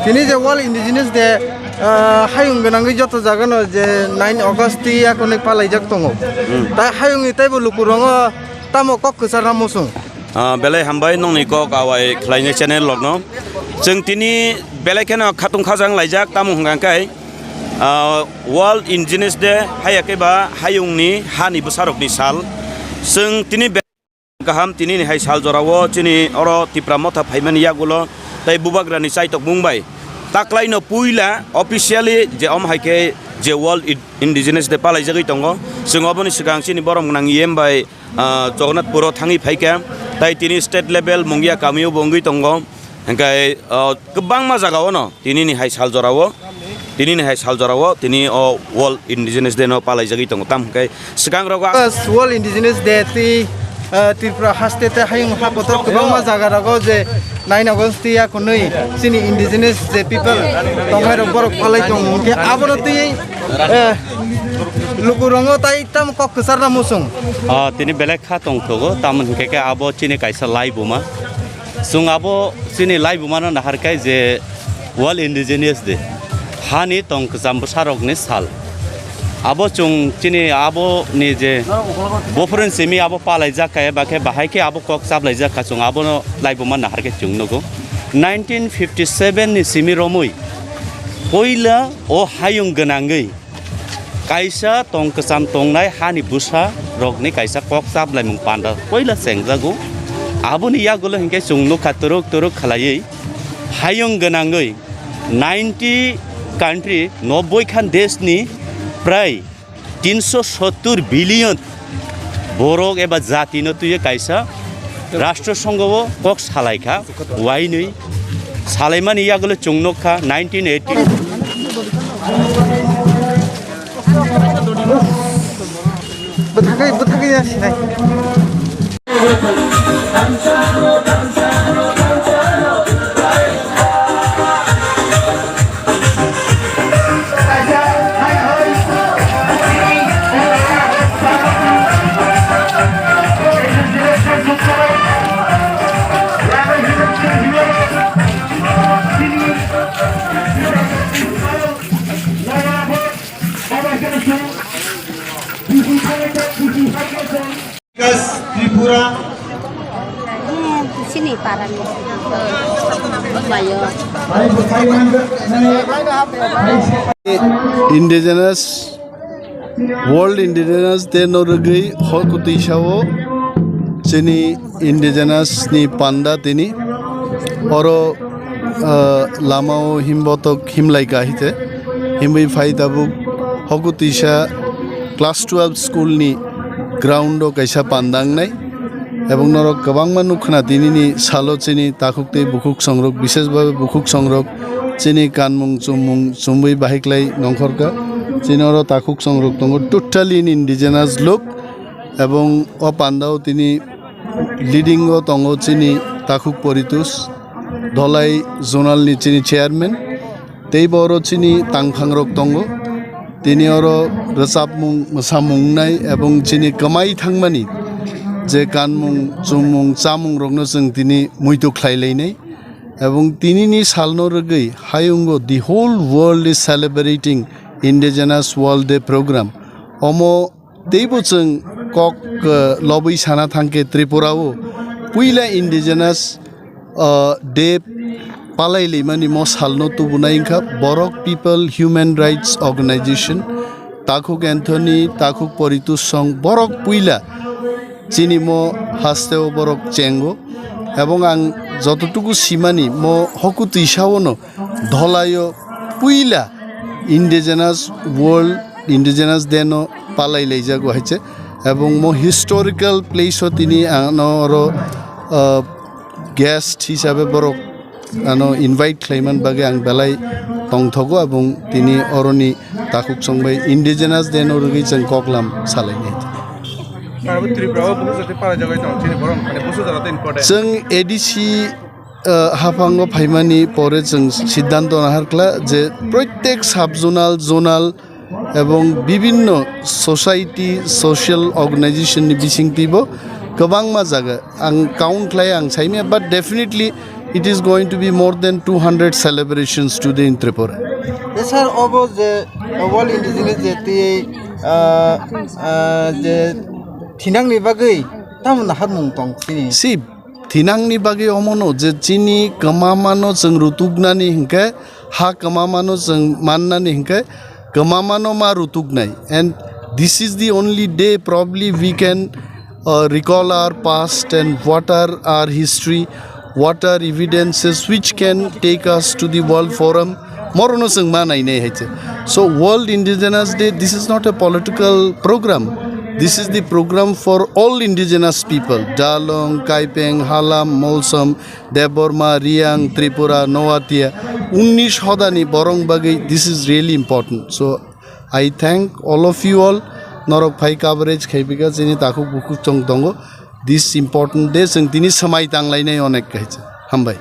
tini je World Indigenous Day hayung gonangi joto jagano je 9 August ti akonik palaijak tongo ta hayung itai bo lukurongo tamo kok khaswrang musung belai hambai nongni kok awai khlaini channel logno जों तिनी बेलायखेनो खाथुं खाजां लाइजाक तामु हंगांखाय world indigenous day हायाखैबा हायुंनि हानि बुसारकनि साल जों तिनी गाहाम तिनी हाय साल जरावो तिनी अर तिप्रा मथा फाइमानि यागुलो ताइ बुबाग्रानि साइटक बुंबाय ताक्लाइनो पुइला अफिशियली जे हायखे जे वर्ल्ड इंडिजिनस डे पालायजागै दंगो जों अबनि सिगां सिनि बरम गोनां इएमबाय जगन्नाथपुर थाङि फाइका ताइ तिनी स्टेट लेभेल मुंगिया कामियो बंगै दंगो हंखाय गोबां मा जागाव न तिनी हाय साल जरावो तिनी वर्ल्ड इंडिजिनस डे न पालायजागै दंगो ताम हंखाय सिगां रगा वर्ल्ड इंडिजिनस डे ति त्रिपुरा हास्टेट हायुं हापत गोबां मा जागा रगो जे 9 August ti akonoi sini indigenous जे people तंगारो बरक पालाय दं के आबनो ति lukurongo tai tam kok khaswrang musung तिनी बेलेग खा तंथगो तामन हंखाय आबो चिनि कायसा लाइबुमा जों आबो चिनि लाइबुमानो नाहारखाय जे वर्ल्ड इंडिजिनियस डे हानि तंक जाम्बो सारकनि साल आबो जों चिनि आबो नि जे बफरन सेमि आबो पालाय जाखाय बाखे बाहायखे आबो कक साबलाय जाखा जों आबो लाइबुमा नाहारखाय जों नगो 1957 नि सिमि रमै पहिला ओ हायुं गोनाङै कायसा तंक जाम तंनाय हानि बुसा रगनि कायसा कक साबलाय मुं पान्डा पहिला सेंजागो आबुनि यागुलो हिंखे जोंनो खातुरुक खालायै हायुं गोनाङै 90 कान्ट्रि 90 खान देशनि प्राय 370 बिलियन बरक एबा जातिनो तुये कायसा राष्ट्रसंघवो कक सालायखा वाइनै सालायमानि यागुलो जोंनोखा 1980 बतागै यासिनाय Tripura sini parang bayo indigenous world indigenous day no regi Hokhutwisa o chini indigenous ni panda tini oro lamao himbotok himlaikha hite himbi phaitabu Hokhutwisa class 12 school ni ground o kaisa pandang nai এবং নরক গোবাং মানু খনা দিনিনি সালো চিনি তাকুকতে বুকুক সংরক বিশেষভাবে বুকুক সংরক চিনি Kanmung চুমুং চুমবই বাহিকলাই নংখরকা চিনর তাকুক সংরক দङ totally in indigenous লোক এবং অ পান্ডাও তিনি লিডিং ও দङ চিনি তাকুক পরিতোষ ধলাই জোনাল নি চিনি চেয়ারম্যান তেই বড় চিনি তাংফাংরক দङ তিনি অর রসাবমুং মোসামুংনাই এবং চিনি কমাই থাংমানি जे कानमुं चुमुं चामुं रगनो जों दिनै मैथु ख्लायलायनाय এবং तिनिनि सालनो रगै हायुंगो the whole world is celebrating indigenous world day program अमो तेबो जों कक लबै साना थांके त्रिपुराओ पुइला इंडिजिनस डे पालायलैमानि म सालनो तुबुनायखा बरक पीपल ह्यूमन राइट्स अर्गेनाइजेशन ताकुक एन्थनी ताकुक परितोष सं बरक पुइला চিনি মো হাস্তেও বরক চেঙ্গো এবং আং যতটুকু সীমানি মো হকুতইসাও ন ধলায় পুইলা ইন্ডিজেনাস ওয়ার্ল্ড ইন্ডিজেনাস দেন পালাইলাই যাগো হয়েছে এবং মো হিস্টোরিক্যাল প্লেসও তিনি আনর গেস্ট হিসাবে বরক আনো ইনভাইট খাইমান বাগে আং বেলাই টংথগো এবং তিনি অরনি তাকুক সংবাই ইন্ডিজেনাস দেন রগি जों কগলাম সালাইনাय जों एडिसि हाफांगो फाइमानि परे जों सिद्धांत नाहारख्ला जे प्रत्येक साब जोनाल एवं विभिन्न सोसाइटी सोशल अर्गेनाइजेशन नि बिसिंतिबो गोबां मा जागा आं काउंट खालाय आं साइमे बाट definitely it is going to be more than 200 celebrations today in Tripura. Sir of যে ওয়ার্ল্ড ইন্ডিজিনিয়াস যে থিনাংনি বাগै তামন হারমুং tong sini Si thinangni bagi omono je chini kamamano jeng rutugnani hingke ha kamamano jeng mannani hingke kamamano ma rutugnai, and this is the only day probably we can recall our past and what are our history, what are evidences which can take us to the world forum. Morono jeng manai nei haiche. So World Indigenous Day, this is not a political program. This is the program for all indigenous people. Dalong, Kaipeng, Halam, Molsom, Debbarma, Riang, Tripura, Noatia, Unnish Hodani, Borong Bagai. This is really important. So I thank all of you all. Norok phaika coverage khaibika jini taku buku chong tongo. This important day sing tini samai tanglainai onek kaiche. Hambai.